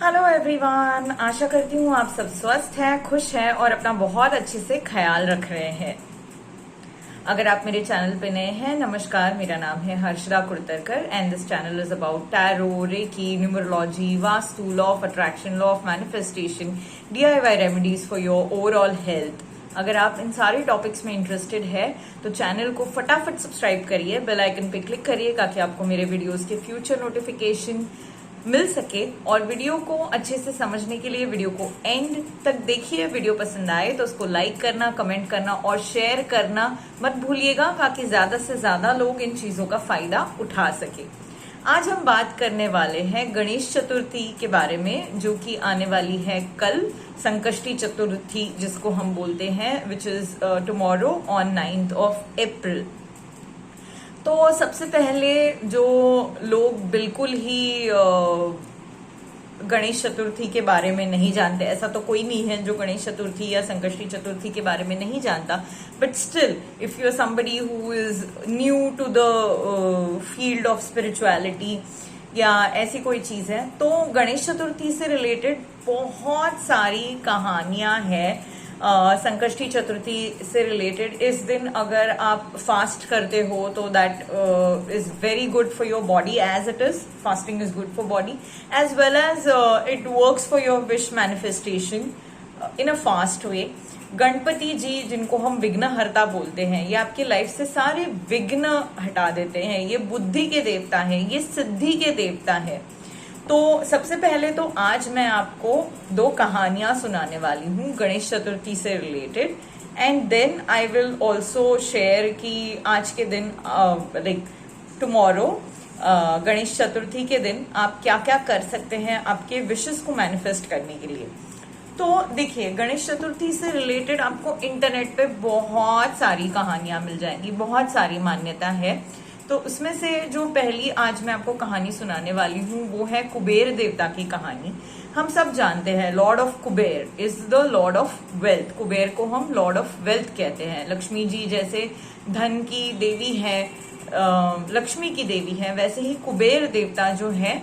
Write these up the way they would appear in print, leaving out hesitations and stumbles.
Hello everyone, आशा करती हूँ आप सब स्वस्थ हैं, खुश हैं और अपना बहुत अच्छे से ख्याल रख रहे हैं। अगर आप मेरे चैनल पे नए हैं, नमस्कार, मेरा नाम है Harshada Kurtarkar and this channel is about tarot, reiki, numerology, vastu, law of attraction, law of manifestation, DIY remedies for your overall health. अगर आप इन सारे टॉपिक्स में इंटरेस्टेड है तो चैनल को फटाफट सब्सक्राइब करिए, बेल आइकन पे क्लिक करिए ताकि आपको मेरे वीडियोस के फ्यूचर नोटिफिकेशन मिल सके। और वीडियो को अच्छे से समझने के लिए वीडियो को एंड तक देखिए। वीडियो पसंद आए तो उसको लाइक करना, कमेंट करना और शेयर करना मत भूलिएगा ताकि ज्यादा से ज्यादा लोग इन चीजों का फायदा उठा सके। आज हम बात करने वाले हैं गणेश चतुर्थी के बारे में, जो कि आने वाली है कल, संकष्टी चतुर्थी जिसको हम बोलते हैं, which is tomorrow on 9th of April। तो सबसे पहले जो लोग बिल्कुल ही गणेश चतुर्थी के बारे में नहीं जानते, ऐसा तो कोई नहीं है जो गणेश चतुर्थी या संकष्टी चतुर्थी के बारे में नहीं जानता, but still if you are somebody who is new to the field of spirituality या ऐसी कोई चीज है, तो गणेश चतुर्थी से रिलेटेड बहुत सारी कहानियां हैं। संकष्टी चतुर्थी से रिलेटेड इस दिन अगर आप फास्ट करते हो तो that is very good for your body, as it is fasting is good for body as well as it works for your wish manifestation in a fast way. Ganpati ji, जिनको हम विघ्नहर्ता बोलते हैं, ये आपकी लाइफ से सारे विघ्न हटा देते हैं। ये बुद्धि के देवता है, ये सिद्धि के देवता है। तो सबसे पहले तो आज मैं आपको दो कहानियां सुनाने वाली हूँ गणेश चतुर्थी से related, and then I will also share कि आज के दिन लाइक टुमारो गणेश चतुर्थी के दिन आप क्या क्या कर सकते हैं आपके विशेस को मैनिफेस्ट करने के लिए। तो देखिए, गणेश चतुर्थी से रिलेटेड आपको इंटरनेट पे बहुत सारी कहानियां मिल जाएंगी, बहुत सारी मान्यता है। तो उसमें से जो पहली आज मैं आपको कहानी सुनाने वाली हूँ वो है कुबेर देवता की कहानी। हम सब जानते हैं Lord of Kuber is the Lord of wealth. Kuber को हम लॉर्ड ऑफ वेल्थ कहते हैं। लक्ष्मी जी जैसे धन की देवी है, लक्ष्मी की देवी है, वैसे ही कुबेर देवता जो है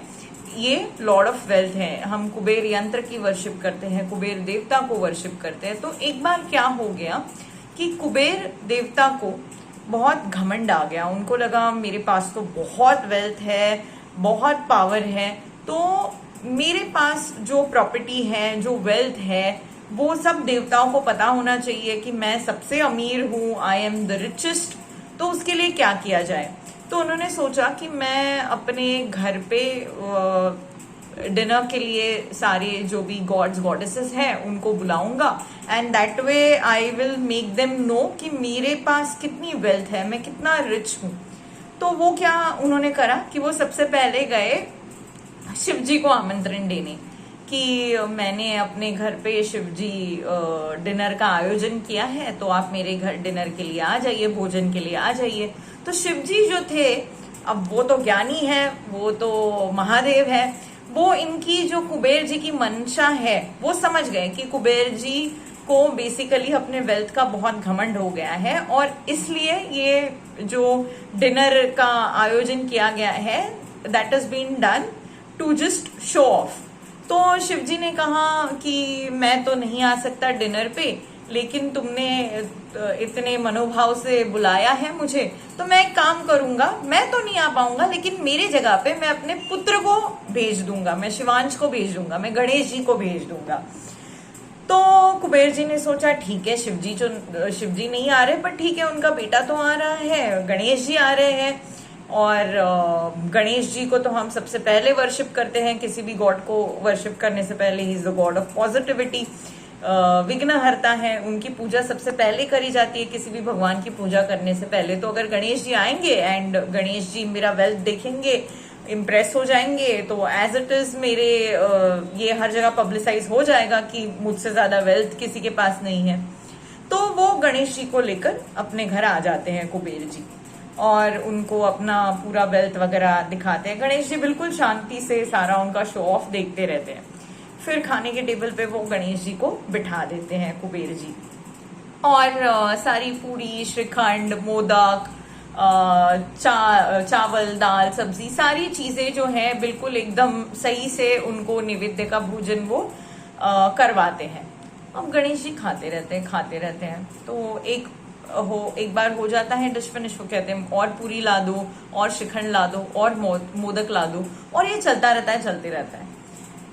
ये लॉर्ड ऑफ वेल्थ है। हम कुबेर यंत्र की वर्शिप करते हैं, कुबेर देवता को वर्शिप करते हैं। तो एक बार क्या हो गया कि कुबेर देवता को बहुत घमंड आ गया। उनको लगा मेरे पास तो बहुत वेल्थ है, बहुत पावर है, तो मेरे पास जो प्रॉपर्टी है, जो वेल्थ है, वो सब देवताओं को पता होना चाहिए कि मैं सबसे अमीर हूँ, आई एम द रिचेस्ट। तो उसके लिए क्या किया जाए? तो उन्होंने सोचा कि मैं अपने घर पे डिनर के लिए सारे जो भी गॉड्स गॉडेसेस हैं उनको बुलाऊंगा, and that way I will make them know कि मेरे पास कितनी वेल्थ है, मैं कितना रिच हूं। तो वो क्या उन्होंने करा कि वो सबसे पहले गए शिव जी को आमंत्रण देने कि मैंने अपने घर पे शिव जी डिनर का आयोजन किया है, तो आप मेरे घर डिनर के लिए आ जाइए, भोजन के लिए आ जाइए। तो शिव जी जो थे, अब वो तो ज्ञानी है, वो तो महादेव है, वो इनकी जो कुबेर जी की मंशा है वो समझ गए कि कुबेर जी को बेसिकली अपने वेल्थ का बहुत घमंड हो गया है, और इसलिए ये जो डिनर का आयोजन किया गया है that is been done to just show off. तो शिव जी ने कहा कि मैं तो नहीं आ सकता डिनर पे, लेकिन तुमने इतने मनोभाव से बुलाया है मुझे, तो मैं एक काम करूंगा, मैं तो नहीं आ पाऊंगा, लेकिन मेरे जगह पे मैं अपने पुत्र को भेज दूंगा, मैं शिवांश को भेज दूंगा, मैं गणेश जी को भेज दूंगा। तो कुबेर जी ने सोचा ठीक है, शिव जी नहीं आ रहे, पर ठीक है, उनका बेटा तो आ रहा है, गणेश जी आ रहे हैं, और गणेश जी को तो हम सबसे पहले वर्शिप करते हैं। किसी भी गॉड को वर्शिप करने से पहले he is the God of positivity, विघ्नहर्ता है, उनकी पूजा सबसे पहले करी जाती है किसी भी भगवान की पूजा करने से पहले। तो अगर गणेश जी आएंगे एंड गणेश जी मेरा वेल्थ देखेंगे, इम्प्रेस हो जाएंगे, तो एज इट इज मेरे ये हर जगह पब्लिसाइज हो जाएगा कि मुझसे ज्यादा वेल्थ किसी के पास नहीं है। तो वो गणेश जी को लेकर अपने घर आ जाते हैं कुबेर जी, और उनको अपना पूरा वेल्थ वगैरह दिखाते हैं। गणेश जी बिल्कुल शांति से सारा उनका शो ऑफ देखते रहते हैं। फिर खाने के टेबल पे वो गणेश जी को बिठा देते हैं कुबेर जी, और सारी पूरी, श्रीखंड, मोदक, चावल, दाल, सब्जी, सारी चीजें जो है बिल्कुल एकदम सही से उनको निवेद्य का भोजन वो करवाते हैं। अब गणेश जी खाते रहते हैं। तो एक बार हो जाता है डिश फिनिश, वो कहते हैं और पूरी ला दो, और शिखंड ला दो, और मोदक ला दो, और ये चलता रहता है, चलते रहता है।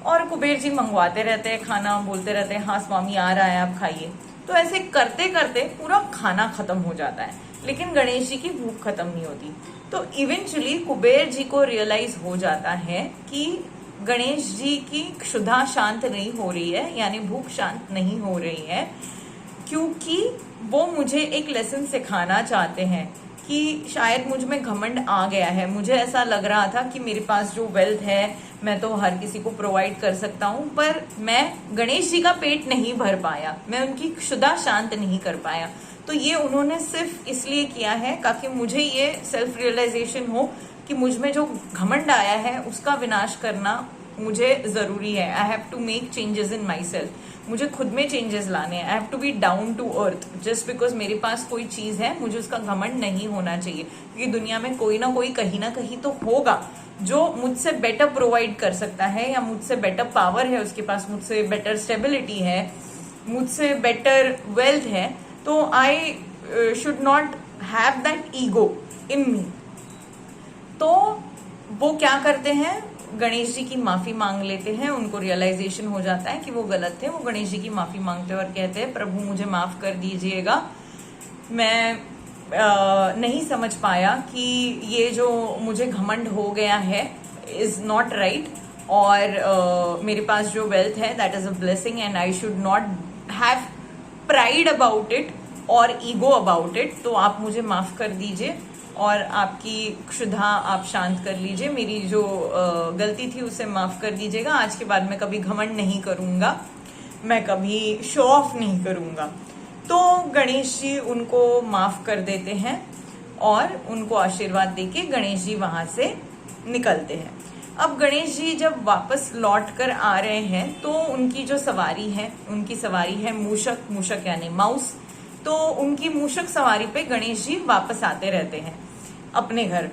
और कुबेर जी मंगवाते रहते हैं खाना, बोलते रहते हैं हाँ स्वामी आ रहा है, आप खाइए। तो ऐसे करते करते पूरा खाना खत्म हो जाता है, लेकिन गणेश जी की भूख खत्म नहीं होती। तो इवेंचुअली कुबेर जी को रियलाइज हो जाता है कि गणेश जी की क्षुधा शांत नहीं हो रही है, यानी भूख शांत नहीं हो रही है, क्योंकि वो मुझे एक लेसन सिखाना चाहते हैं कि शायद मुझ में घमंड आ गया है। मुझे ऐसा लग रहा था कि मेरे पास जो वेल्थ है मैं तो हर किसी को प्रोवाइड कर सकता हूँ, पर मैं गणेश जी का पेट नहीं भर पाया, मैं उनकी क्षुधा शांत नहीं कर पाया। तो ये उन्होंने सिर्फ इसलिए किया है ताकि मुझे ये सेल्फ रियलाइजेशन हो कि मुझ में जो घमंड आया है उसका विनाश करना मुझे जरूरी है। I have to make changes in my self, मुझे खुद में चेंजेस लाने हैं। I have to be down to earth. Just because मेरे पास कोई चीज है मुझे उसका घमंड नहीं होना चाहिए, क्योंकि दुनिया में कोई ना कोई कहीं ना कहीं तो होगा जो मुझसे बेटर प्रोवाइड कर सकता है, या मुझसे बेटर पावर है उसके पास, मुझसे बेटर स्टेबिलिटी है, मुझसे बेटर वेल्थ है। तो I should not have that ego in me. तो वो क्या करते हैं, गणेश जी की माफी मांग लेते हैं। उनको रियलाइजेशन हो जाता है कि वो गलत थे। वो गणेश जी की माफी मांगते हैं और कहते हैं प्रभु मुझे माफ कर दीजिएगा, मैं नहीं समझ पाया कि ये जो मुझे घमंड हो गया है इज नॉट राइट, और मेरे पास जो वेल्थ है that is a blessing and I should not have pride about it और ईगो अबाउट इट। तो आप मुझे माफ कर दीजिए और आपकी क्षुधा आप शांत कर लीजिए, मेरी जो गलती थी उसे माफ कर दीजिएगा। आज के बाद मैं कभी घमंड नहीं करूंगा, मैं कभी शो ऑफ नहीं करूंगा। तो गणेश जी उनको माफ कर देते हैं और उनको आशीर्वाद देके गणेश जी वहां से निकलते हैं। अब गणेश जी जब वापस लौट कर आ रहे हैं तो उनकी जो सवारी है, उनकी सवारी है मूषक, मूषक यानी माउस। तो उनकी मूषक सवारी पे गणेश जी वापस आते रहते हैं अपने घर,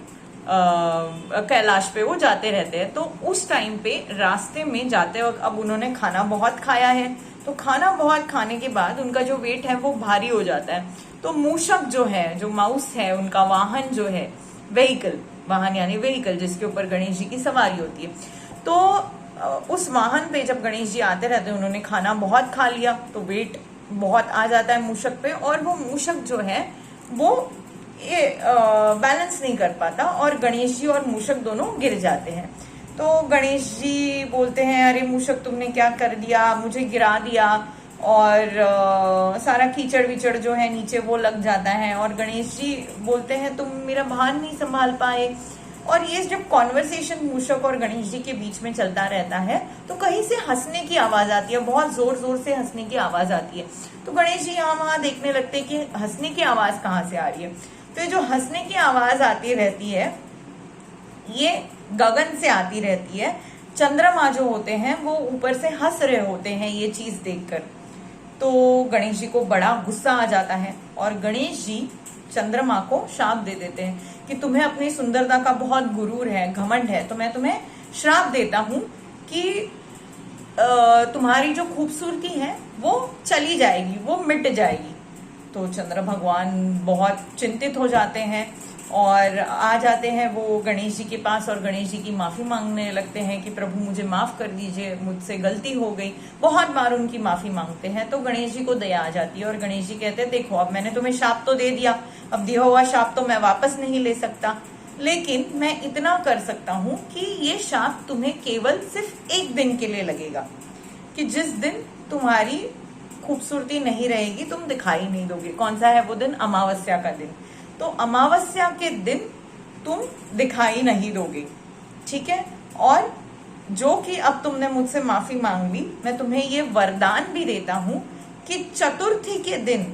कैलाश पे वो जाते रहते हैं। तो उस टाइम पे रास्ते में जाते वक्त, अब उन्होंने खाना बहुत खाया है, तो खाना बहुत खाने के बाद उनका जो वेट है वो भारी हो जाता है। तो मूषक जो है, जो माउस है, उनका वाहन जो है, व्हीकल, वाहन यानी व्हीकल जिसके ऊपर गणेश जी की सवारी होती है, तो उस वाहन पे जब गणेश जी आते रहते हैं, उन्होंने खाना बहुत खा लिया तो वेट बहुत आ जाता है मूषक पे, और वो मूषक जो है वो ये बैलेंस नहीं कर पाता और गणेश जी और मूषक दोनों गिर जाते हैं। तो गणेश जी बोलते हैं अरे मूषक तुमने क्या कर दिया, मुझे गिरा दिया, और सारा कीचड़ विचड़ जो है नीचे वो लग जाता है। और गणेश जी बोलते हैं तुम मेरा भार नहीं संभाल पाए। और ये जब कॉन्वर्सेशन मूषक और गणेश जी के बीच में चलता रहता है तो कहीं से हंसने की आवाज आती है, बहुत जोर जोर से हंसने की आवाज आती है। तो गणेश जी यहाँ वहां देखने लगते हैं कि हंसने की आवाज कहाँ से आ रही है। तो ये जो हंसने की आवाज आती रहती है ये गगन से आती रहती है। चंद्रमा जो होते हैं वो ऊपर से हंस रहे होते हैं ये चीज देखकर। तो गणेश जी को बड़ा गुस्सा आ जाता है और गणेश जी चंद्रमा को शाप दे देते हैं कि तुम्हें अपनी सुंदरता का बहुत गुरूर है, घमंड है, तो मैं तुम्हें श्राप देता हूं कि तुम्हारी जो खूबसूरती है वो चली जाएगी, वो मिट जाएगी। तो चंद्र भगवान बहुत चिंतित हो जाते हैं और आ जाते हैं वो गणेश जी के पास और गणेश जी की माफी मांगने लगते हैं कि प्रभु मुझे माफ कर दीजिए, मुझसे गलती हो गई। बहुत बार उनकी माफी मांगते हैं तो गणेश जी को दया आ जाती है और गणेश जी कहते हैं देखो अब मैंने तुम्हें शाप तो दे दिया, अब दिया हुआ शाप तो मैं वापस नहीं ले सकता, लेकिन मैं इतना कर सकता हूं कि ये शाप तुम्हें केवल सिर्फ एक दिन के लिए लगेगा, कि जिस दिन तुम्हारी खूबसूरती नहीं रहेगी, तुम दिखाई नहीं दोगे। कौन सा है वो दिन? अमावस्या का दिन। तो अमावस्या के दिन तुम दिखाई नहीं दोगे, ठीक है। और जो कि अब तुमने मुझसे माफी मांग ली, मैं तुम्हें ये वरदान भी देता हूं कि चतुर्थी के दिन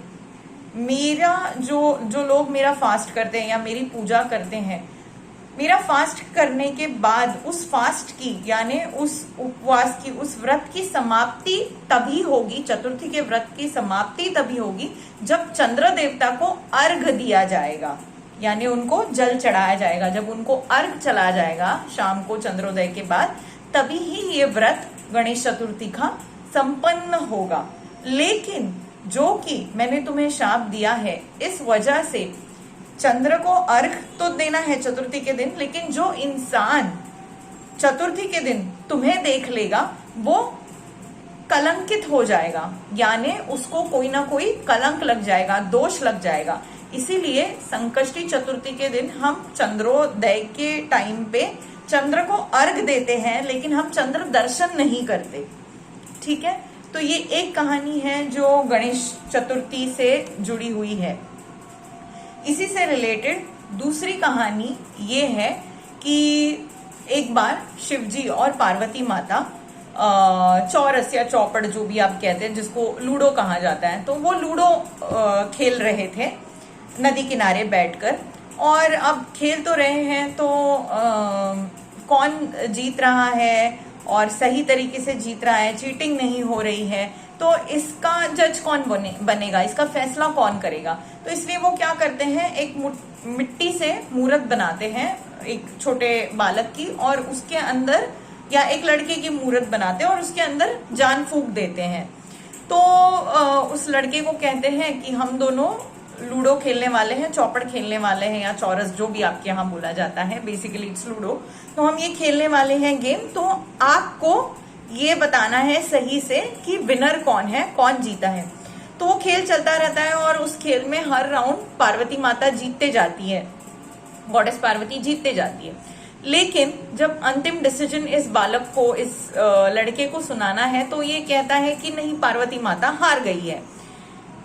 मेरा जो लोग मेरा फास्ट करते हैं या मेरी पूजा करते हैं, मेरा फास्ट करने के बाद उस फास्ट की यानी उस उपवास की, उस व्रत की समाप्ति तभी होगी, चतुर्थी के व्रत की समाप्ति तभी होगी जब चंद्र देवता को अर्घ दिया जाएगा। यानी उनको जल चढ़ाया जाएगा। जब उनको अर्घ चला जाएगा शाम को चंद्रोदय के बाद, तभी ही ये व्रत गणेश चतुर्थी का संपन्न होगा। लेकिन जो कि मैंने तुम्हें शाप दिया है, इस वजह से चंद्र को अर्घ तो देना है चतुर्थी के दिन, लेकिन जो इंसान चतुर्थी के दिन तुम्हें देख लेगा वो कलंकित हो जाएगा, यानी उसको कोई ना कोई कलंक लग जाएगा, दोष लग जाएगा। इसीलिए संकष्टी चतुर्थी के दिन हम चंद्रोदय के टाइम पे चंद्र को अर्घ देते हैं, लेकिन हम चंद्र दर्शन नहीं करते। ठीक है, तो ये एक कहानी है जो गणेश चतुर्थी से जुड़ी हुई है। इसी से रिलेटेड दूसरी कहानी ये है कि एक बार शिवजी और पार्वती माता चौरस या चौपड़ जो भी आप कहते हैं, जिसको लूडो कहा जाता है, तो वो लूडो खेल रहे थे नदी किनारे बैठकर। और अब खेल तो रहे हैं, तो कौन जीत रहा है और सही तरीके से जीत रहा है, चीटिंग नहीं हो रही है, तो इसका जज कौन बनेगा, इसका फैसला कौन करेगा। तो इसलिए वो क्या करते हैं, एक मिट्टी से मूर्त बनाते हैं एक छोटे बालक की, और उसके अंदर, या एक लड़के की मूर्त बनाते हैं और उसके अंदर जान फूंक देते हैं। तो उस लड़के को कहते हैं कि हम दोनों लूडो खेलने वाले हैं, चौपड़ खेलने वाले हैं, या चौरस जो भी आपके यहाँ बोला जाता है, बेसिकली इट्स लूडो। तो हम ये खेलने वाले हैं गेम, तो आपको ये बताना है सही से कि विनर कौन है, कौन जीता है। तो वो खेल चलता रहता है और उस खेल में हर राउंड पार्वती माता जीतते जाती है, गॉडेस पार्वती जीतते जाती है। लेकिन जब अंतिम डिसीजन इस बालक को, इस लड़के को सुनाना है, तो ये कहता है कि नहीं, पार्वती माता हार गई है।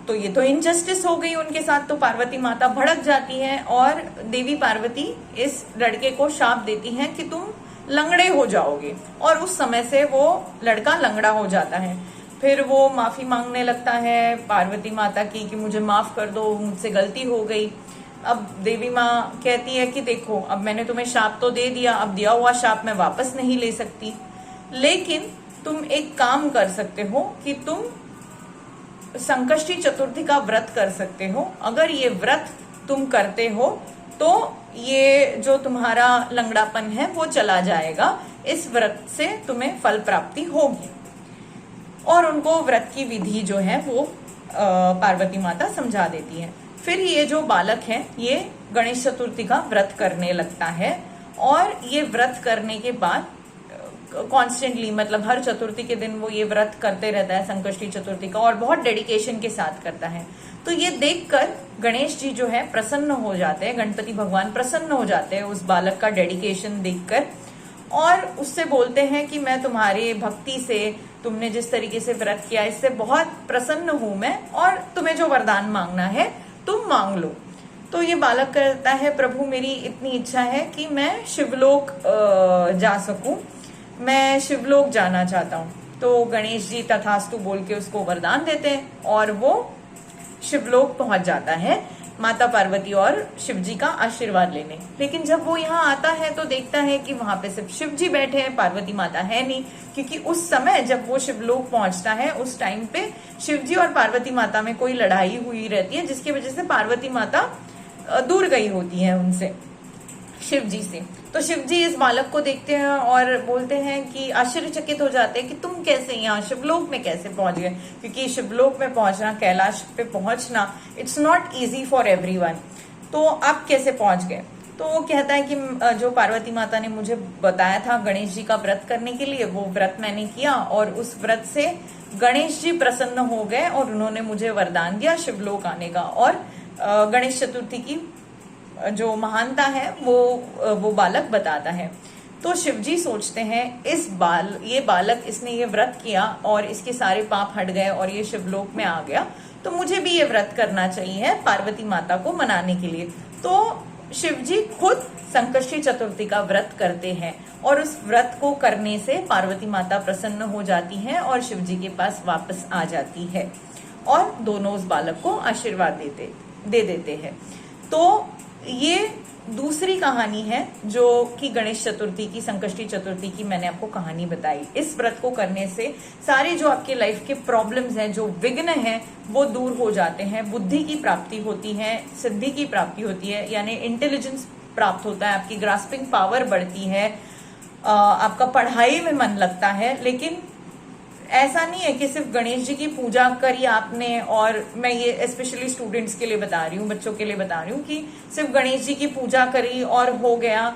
तो ये तो इनजस्टिस हो गई उनके साथ। तो पार्वती माता भड़क जाती है और देवी पार्वती इस लड़के को शाप देती हैं कि तुम लंगड़े हो जाओगे, और उस समय से वो लड़का लंगड़ा हो जाता है। फिर वो माफी मांगने लगता है पार्वती माता की कि मुझे माफ कर दो, मुझसे गलती हो गई। अब देवी माँ कहती है कि देखो, अब मैंने तुम्हें शाप तो दे दिया, अब दिया हुआ शाप मैं वापस नहीं ले सकती, लेकिन तुम एक काम कर सकते हो कि तुम संकष्टी चतुर्थी का व्रत कर सकते हो। अगर ये व्रत तुम करते हो तो ये जो तुम्हारा लंगड़ापन है वो चला जाएगा, इस व्रत से तुम्हें फल प्राप्ति होगी। और उनको व्रत की विधि जो है वो पार्वती माता समझा देती है। फिर ये जो बालक है ये गणेश चतुर्थी का व्रत करने लगता है, और ये व्रत करने के बाद कॉन्स्टेंटली, मतलब हर चतुर्थी के दिन वो ये व्रत करते रहता है संकष्टी चतुर्थी का, और बहुत डेडिकेशन के साथ करता है। तो ये देखकर गणेश जी जो है प्रसन्न हो जाते हैं, गणपति भगवान प्रसन्न हो जाते हैं उस बालक का डेडिकेशन देखकर, और उससे बोलते हैं कि मैं तुम्हारे भक्ति से, तुमने जिस तरीके से व्रत किया, इससे बहुत प्रसन्न हूं मैं, और तुम्हें जो वरदान मांगना है तुम मांग लो। तो ये बालक कहता है, प्रभु मेरी इतनी इच्छा है कि मैं शिवलोक जा सकूं, मैं शिवलोक जाना चाहता हूँ। तो गणेश जी तथास्तु बोल के उसको वरदान देते हैं, और वो शिवलोक पहुंच जाता है माता पार्वती और शिव जी का आशीर्वाद लेने। लेकिन जब वो यहाँ आता है तो देखता है कि वहां पे सिर्फ शिव जी बैठे हैं, पार्वती माता है नहीं, क्योंकि उस समय जब वो शिवलोक पहुंचता है उस टाइम पे शिव जी और पार्वती माता में कोई लड़ाई हुई रहती है, जिसकी वजह से पार्वती माता दूर गई होती है उनसे, शिव जी से। तो शिव जी इस बालक को देखते हैं और बोलते हैं कि आश्चर्यचकित हो जाते हैं कि तुम कैसे यहाँ शिवलोक में कैसे पहुंच गए, क्योंकि शिवलोक में पहुंचना, कैलाश पे पहुंचना, it's not easy for everyone. तो आप कैसे पहुंच गए? तो वो कहता है कि जो पार्वती माता ने मुझे बताया था गणेश जी का व्रत करने के लिए, वो व्रत मैंने किया, और उस व्रत से गणेश जी प्रसन्न हो गए और उन्होंने मुझे वरदान दिया शिवलोक आने का। और गणेश चतुर्थी की जो महानता है वो बालक बताता है। तो शिवजी सोचते हैं ये बालक, इसने ये व्रत किया और इसके सारे पाप हट गए और ये शिवलोक में आ गया, तो मुझे भी ये व्रत करना चाहिए पार्वती माता को मनाने के लिए। तो शिवजी खुद संकष्टी चतुर्थी का व्रत करते हैं, और उस व्रत को करने से पार्वती माता प्रसन्न हो जाती है और शिवजी के पास वापस आ जाती है, और दोनों उस बालक को आशीर्वाद दे देते हैं। तो ये दूसरी कहानी है जो कि गणेश चतुर्थी की, संकष्टी चतुर्थी की मैंने आपको कहानी बताई। इस व्रत को करने से सारे जो आपके लाइफ के प्रॉब्लम्स हैं, जो विघ्न हैं, वो दूर हो जाते हैं। बुद्धि की प्राप्ति होती है, सिद्धि की प्राप्ति होती है, यानी इंटेलिजेंस प्राप्त होता है, आपकी ग्रास्पिंग पावर बढ़ती है, आपका पढ़ाई में मन लगता है। लेकिन ऐसा नहीं है कि सिर्फ गणेश जी की पूजा करी आपने, और मैं ये स्पेशली स्टूडेंट्स के लिए बता रही हूँ, बच्चों के लिए बता रही हूँ कि सिर्फ गणेश जी की पूजा करी और हो गया,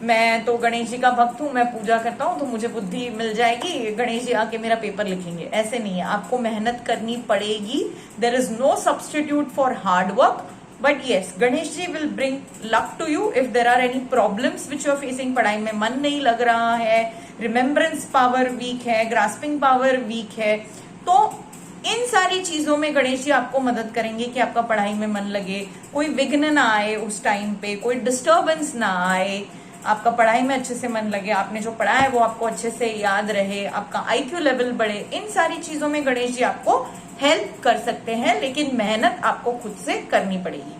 मैं तो गणेश जी का भक्त हूँ, मैं पूजा करता हूँ तो मुझे बुद्धि मिल जाएगी, गणेश जी आके मेरा पेपर लिखेंगे। ऐसे नहीं है, आपको मेहनत करनी पड़ेगी। There is no substitute for hard work, but yes, Ganesh ji will bring luck to you if there are any problems which you are facing. पढ़ाई में मन नहीं लग रहा है, रिमेम्बरेंस पावर वीक है, ग्रास्पिंग पावर वीक है, तो इन सारी चीजों में गणेश जी आपको मदद करेंगे कि आपका पढ़ाई में मन लगे, कोई विघ्न ना आए उस टाइम पे, कोई डिस्टर्बेंस ना आए, आपका पढ़ाई में अच्छे से मन लगे, आपने जो पढ़ा है वो आपको अच्छे से याद रहे, आपका IQ लेवल बढ़े। इन सारी चीजों में गणेश जी आपको हेल्प कर सकते हैं, लेकिन मेहनत आपको खुद से करनी पड़ेगी।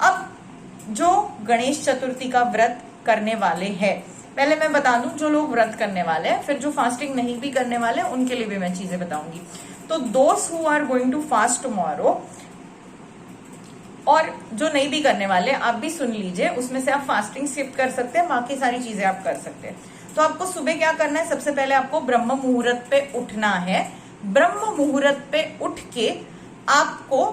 अब जो गणेश चतुर्थी का व्रत करने वाले हैं, पहले मैं बता दूं जो लोग व्रत करने वाले हैं, फिर जो फास्टिंग नहीं भी करने वाले हैं उनके लिए भी मैं चीजें बताऊंगी। तो दोस्त who are going to fast tomorrow, और जो नहीं भी करने वाले आप भी सुन लीजिए, उसमें से आप फास्टिंग स्किप कर सकते हैं, बाकी सारी चीजें आप कर सकते हैं। तो आपको सुबह क्या करना है, सबसे पहले आपको ब्रह्म मुहूर्त पे उठना है। ब्रह्म मुहूर्त पे उठ के आपको,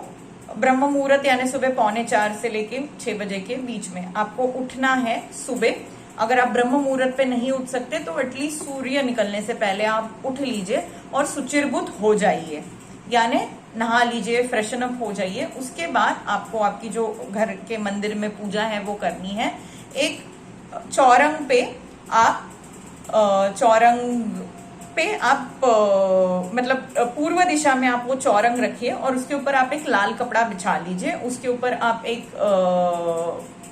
ब्रह्म मुहूर्त यानी सुबह 3:45 से लेके 6 बजे के बीच में आपको उठना है सुबह। अगर आप ब्रह्म मुहूर्त पे नहीं उठ सकते तो एटलीस्ट सूर्य निकलने से पहले आप उठ लीजिए और सुचिरभूत हो जाइए, यानी नहा लीजिए, फ्रेशन अप हो जाइए। उसके बाद आपको आपकी जो घर के मंदिर में पूजा है वो करनी है। एक चौरंग पे आप मतलब पूर्व दिशा में आप वो चौरंग रखिए और उसके ऊपर आप एक लाल कपड़ा बिछा लीजिए। उसके ऊपर आप एक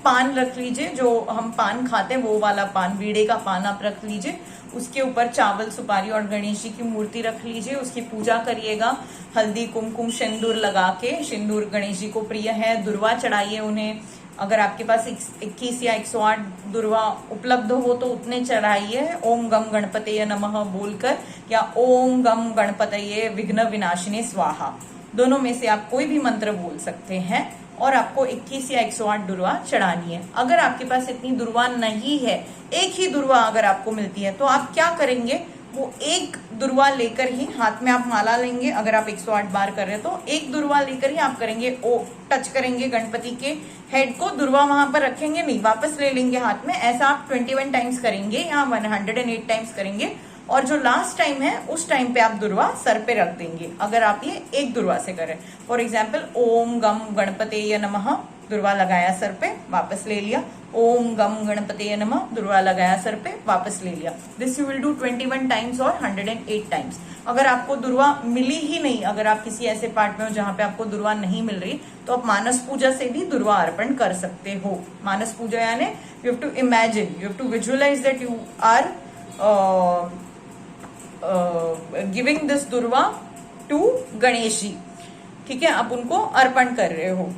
पान रख लीजिए, जो हम पान खाते हैं वो वाला पान, बीड़े का पान आप रख लीजिए। उसके ऊपर चावल, सुपारी और गणेश जी की मूर्ति रख लीजिए, उसकी पूजा करिएगा। हल्दी, कुमकुम, सिंदूर लगा के, सिंदूर गणेश जी को प्रिय है, दुर्वा चढ़ाइए उन्हें। अगर आपके पास 21 या 108 दुर्वा उपलब्ध हो तो उतने चढ़ाइए। ओम गम गणपतये नमः बोलकर, या ओम गम गणपतये विघ्न विनाशिने स्वाहा, दोनों में से आप कोई भी मंत्र बोल सकते हैं। और आपको 21 या 108 दुर्वा चढ़ानी है। अगर आपके पास इतनी दुर्वा नहीं है, एक ही दुर्वा अगर आपको मिलती है, तो आप क्या करेंगे, वो एक दुर्वा लेकर ही हाथ में आप माला लेंगे। अगर आप 108 बार कर रहे हैं तो एक दुर्वा लेकर ही आप करेंगे, ओ टच करेंगे गणपति के हेड को, दुर्वा वहां पर रखेंगे नहीं, वापस ले लेंगे हाथ में। ऐसा आप 21 टाइम्स करेंगे या 108 टाइम्स करेंगे, और जो लास्ट टाइम है उस टाइम पे आप दुर्वा सर पे रख देंगे। अगर आप ये एक दुर्वा से करें, फॉर एग्जाम्पल ओम गम गणपतये नमः, दुर्वा लगाया सर पे, वापस ले लिया। ओम गम गणपतये नमः, दुर्वा लगाया सर पे, वापस ले लिया। This you will do 21 times और 108 टाइम्स। अगर आपको दुर्वा मिली ही नहीं, अगर आप किसी ऐसे पार्ट में हो जहां पे आपको दुर्वा नहीं मिल रही, तो आप मानस पूजा से भी दुर्वा अर्पण कर सकते हो। मानस पूजा यानी you have to imagine, you have to visualise that you are giving this दुर्वा टू गणेश जी, ठीक है, आप उनको अर्पण कर रहे हो।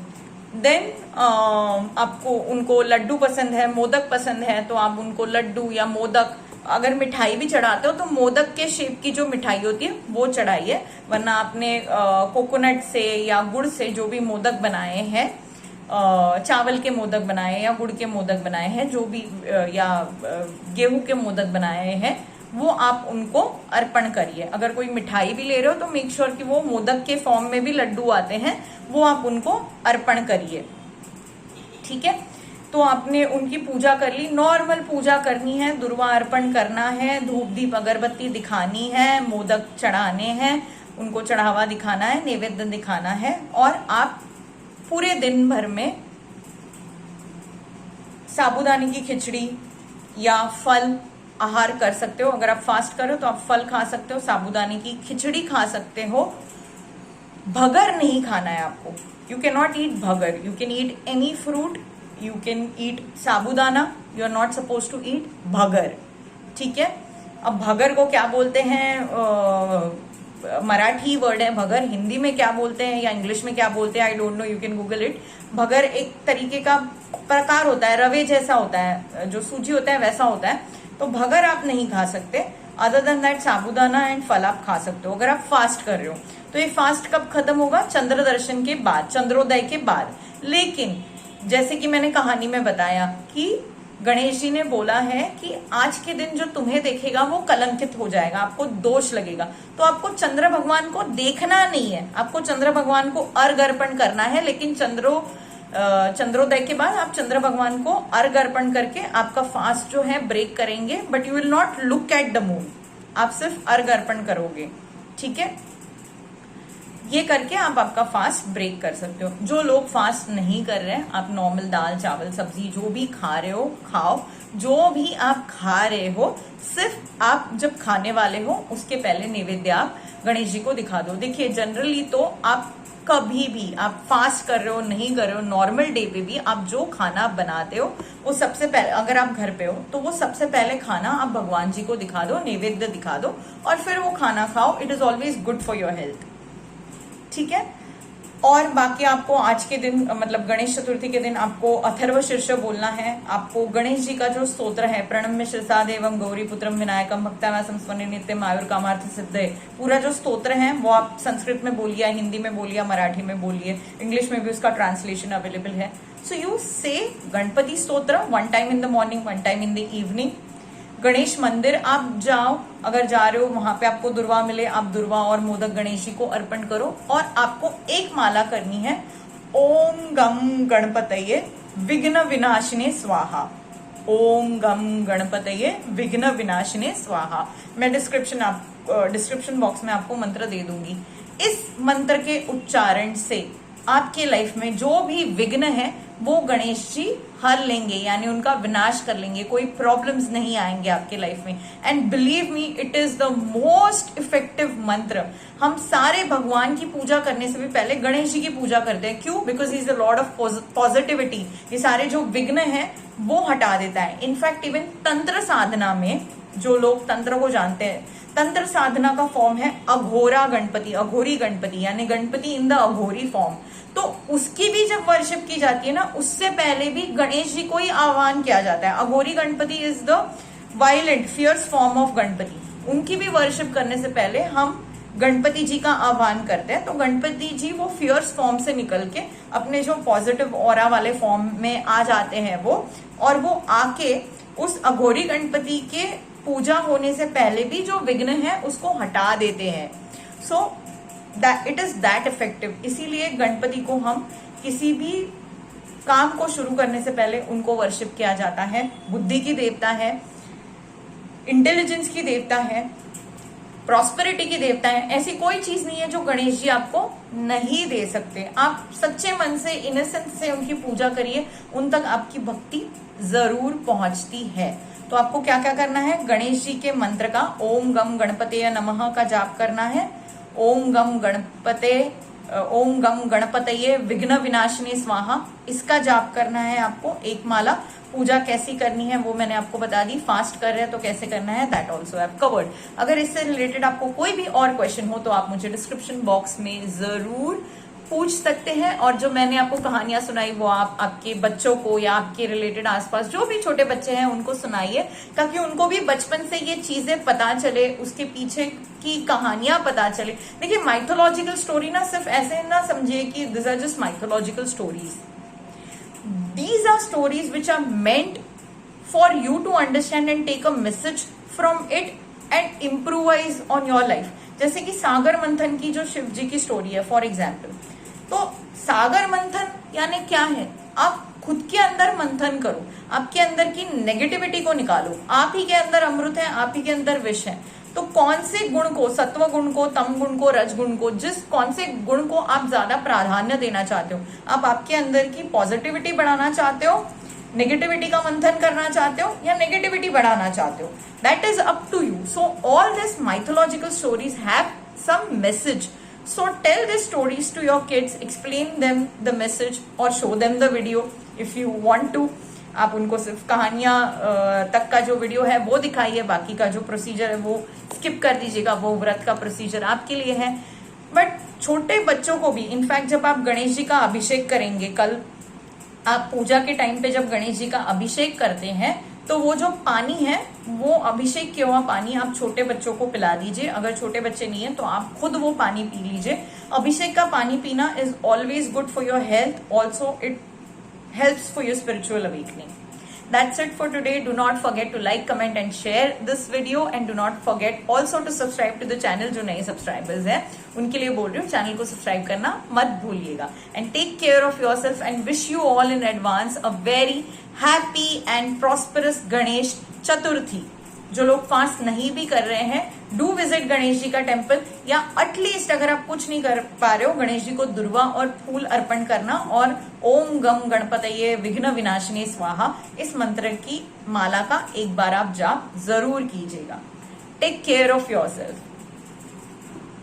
देन आपको, उनको लड्डू पसंद है, मोदक पसंद है, तो आप उनको लड्डू या मोदक, अगर मिठाई भी चढ़ाते हो तो मोदक के शेप की जो मिठाई होती है वो चढ़ाइए। वरना आपने कोकोनट से या गुड़ से जो भी मोदक बनाए हैं, चावल के मोदक बनाए या गुड़ के मोदक बनाए हैं, जो भी या गेहूं के मोदक बनाए हैं, वो आप उनको अर्पण करिए। अगर कोई मिठाई भी ले रहे हो तो मेक श्योर कि वो मोदक के फॉर्म में भी लड्डू आते हैं, वो आप उनको अर्पण करिए, ठीक है। तो आपने उनकी पूजा कर ली, नॉर्मल पूजा करनी है, दुर्वा अर्पण करना है, धूप दीप अगरबत्ती दिखानी है, मोदक चढ़ाने हैं, उनको चढ़ावा दिखाना है, नैवेद्य दिखाना है। और आप पूरे दिन भर में साबूदाने की खिचड़ी या फल आहार कर सकते हो। अगर आप फास्ट करो तो आप फल खा सकते हो, साबूदाने की खिचड़ी खा सकते हो। भगर नहीं खाना है आपको, you can not eat bhagar, you can eat any fruit, you can eat sabudana, you are not suppose to eat bhagar, ठीक है। अब भगर को क्या बोलते हैं, मराठी वर्ड है भगर, हिंदी में क्या बोलते हैं या इंग्लिश में क्या बोलते हैं I don't know, you can Google it. भगर एक तरीके का प्रकार होता है, रवे जैसा होता है, जो सूजी होता है वैसा होता है, तो भगर आप नहीं खा सकते। Other than that sabudana and फल आप खा सकते हो अगर आप फास्ट कर रहे हो। तो ये फास्ट कब खत्म होगा? चंद्र दर्शन के बाद, चंद्रोदय के बाद। लेकिन जैसे कि मैंने कहानी में बताया कि गणेश जी ने बोला है कि आज के दिन जो तुम्हें देखेगा वो कलंकित हो जाएगा, आपको दोष लगेगा। तो आपको चंद्र भगवान को देखना नहीं है, आपको चंद्र भगवान को अर्घ अर्पण करना है। लेकिन चंद्रोदय के बाद आप चंद्र भगवान को अर्घ अर्पण करके आपका फास्ट जो है ब्रेक करेंगे, but you will not look at the moon, आप सिर्फ अर्घ अर्पण करोगे, ठीक है। ये करके आप आपका फास्ट ब्रेक कर सकते हो। जो लोग फास्ट नहीं कर रहे हैं, आप नॉर्मल दाल चावल सब्जी जो भी खा रहे हो खाओ, जो भी आप खा रहे हो सिर्फ आप जब खाने वाले हो उसके पहले नैवेद्य आप गणेश जी को दिखा दो। देखिए जनरली तो आप कभी भी, आप फास्ट कर रहे हो नहीं कर रहे हो, नॉर्मल डे पे भी आप जो खाना बनाते हो वो सबसे पहले, अगर आप घर पे हो तो वो सबसे पहले खाना आप भगवान जी को दिखा दो, नैवेद्य दिखा दो और फिर वो खाना खाओ। It is always good for your health, ठीक है। और बाकी आपको आज के दिन मतलब गणेश चतुर्थी के दिन आपको अथर्व शीर्ष बोलना है। आपको गणेश जी का जो स्तोत्र है, प्रणम्य शिरसा देवम गौरी पुत्रम विनायकम भक्तावासम स्वने नित्यम आयुर कामार्थ सिद्धे, पूरा जो स्तोत्र है वो आप संस्कृत में बोलिए, हिंदी में बोलिए, मराठी में बोलिए, इंग्लिश में भी उसका ट्रांसलेशन अवेलेबल है। सो यू से गणपति स्तोत्र 1 time in the morning, 1 time in the evening. Ganesh मंदिर आप जाओ, अगर जा रहे हो वहां पे आपको दुर्वा मिले, आप दुर्वा और मोदक गणेश जी को अर्पण करो। और आपको एक माला करनी है, ओम गम गणपतये विघ्न विनाशिने स्वाहा, ओम गम गणपतये विघ्न विनाशिने स्वाहा। मैं डिस्क्रिप्शन बॉक्स में आपको मंत्र दे दूंगी। इस मंत्र के उच्चारण से आपके लाइफ में जो भी विघ्न है वो गणेश जी हर लेंगे, यानी उनका विनाश कर लेंगे, कोई प्रॉब्लम्स नहीं आएंगे आपके लाइफ में। And believe me, it is the most effective मंत्र। हम सारे भगवान की पूजा करने से भी पहले गणेश जी की पूजा करते हैं। क्यों? Because he is the Lord of positivity. ये सारे जो विघ्न है वो हटा देता है। इनफैक्ट इवन तंत्र साधना में, जो लोग तंत्र को जानते हैं, तंत्र साधना का फॉर्म है अघोरा गणपति, अघोरी गणपति, यानी Ganpati in the Aghori form. तो उसकी भी जब वर्शिप की जाती है ना, उससे पहले भी गणेश जी को ही आह्वान किया जाता है। Aghori Ganpati is the violent fierce form of Ganpati. उनकी भी वर्शिप करने से पहले हम गणपति जी का आह्वान करते हैं। तो गणपति जी वो फियर्स फॉर्म से निकल के अपने जो पॉजिटिव ऑरा वाले फॉर्म में आ जाते हैं वो, और वो आके उस अघोरी गणपति के पूजा होने से पहले भी जो विघ्न है उसको हटा देते हैं। So it is that effective. इसीलिए गणपति को हम किसी भी काम को शुरू करने से पहले उनको वर्शिप किया जाता है। बुद्धि की देवता है, इंटेलिजेंस की देवता है, प्रॉस्पेरिटी की देवता है। ऐसी कोई चीज नहीं है जो गणेश जी आपको नहीं दे सकते। आप सच्चे मन से, इनोसेंस से उनकी पूजा करिए, उन तक आपकी भक्ति जरूर पहुंचती है। तो आपको क्या क्या करना है? गणेश जी के मंत्र का ओम गम गणपतये नमः का जाप करना है। ओम गम गणपतये विघ्न विनाशिनी स्वाहा, इसका जाप करना है आपको, एक माला। पूजा कैसी करनी है वो मैंने आपको बता दी। फास्ट कर रहे हैं तो कैसे करना है, दैट ऑल्सो हैव कवर्ड। अगर इससे रिलेटेड आपको कोई भी और क्वेश्चन हो तो आप मुझे डिस्क्रिप्शन बॉक्स में जरूर पूछ सकते हैं। और जो मैंने आपको कहानियां सुनाई वो आप आपके बच्चों को या आपके रिलेटेड आसपास जो भी छोटे बच्चे हैं उनको सुनाइए, ताकि उनको भी बचपन से ये चीजें पता चले, उसके पीछे की कहानियां पता चले। देखिए माइथोलॉजिकल स्टोरी ना सिर्फ ऐसे ना समझिए कि this are just mythological stories. These are stories which are meant for you to understand and take a message from it and improvise on your life. जैसे कि सागर मंथन की जो शिव जी की स्टोरी है फॉर एग्जाम्पल, तो सागर मंथन यानी क्या है? आप खुद के अंदर मंथन करो, आपके अंदर की नेगेटिविटी को निकालो। आप ही के अंदर अमृत है, आप ही के अंदर विष है। तो कौन से गुण को, सत्व गुण को, तम गुण को, रज गुण को, कौन से गुण को आप ज्यादा प्राधान्य देना चाहते हो? आप आपके अंदर की पॉजिटिविटी बढ़ाना चाहते हो, नेगेटिविटी का मंथन करना चाहते हो, या नेगेटिविटी बढ़ाना चाहते हो? That is up to you. So all this mythological stories have some message. So tell these stories to your kids, explain them the message or show them the video if you want to. आप उनको सिर्फ कहानियां तक का जो video है वो दिखाइए, बाकी का जो प्रोसीजर है वो स्किप कर दीजिएगा, वो व्रत का प्रोसीजर आपके लिए है। बट छोटे बच्चों को भी, इनफैक्ट जब आप गणेश जी का अभिषेक करेंगे, कल आप पूजा के टाइम पे जब गणेश जी का अभिषेक करते हैं तो वो जो पानी है, वो अभिषेक किया हुआ पानी आप छोटे बच्चों को पिला दीजिए। अगर छोटे बच्चे नहीं है तो आप खुद वो पानी पी लीजिए। अभिषेक का पानी पीना is always good for your health, also it helps for your spiritual awakening. That's it for today. Do not forget to like, comment and share this video, and do not forget also to subscribe to the channel. जो नए subscribers हैं उनके लिए बोल रही हूँ, channel को subscribe करना मत भूलिएगा। And take care of yourself and wish you all in advance a very happy and prosperous Ganesh Chaturthi. जो लोग फास्ट नहीं भी कर रहे हैं, डू विजिट गणेश जी का टेम्पल, या एटलीस्ट अगर आप कुछ नहीं कर पा रहे हो, गणेश जी को दुर्वा और फूल अर्पण करना और ओम गम गणपतये विघ्न विनाशिनी स्वाहा इस मंत्र की माला का एक बार आप जाप जरूर कीजिएगा। Take care of yourself.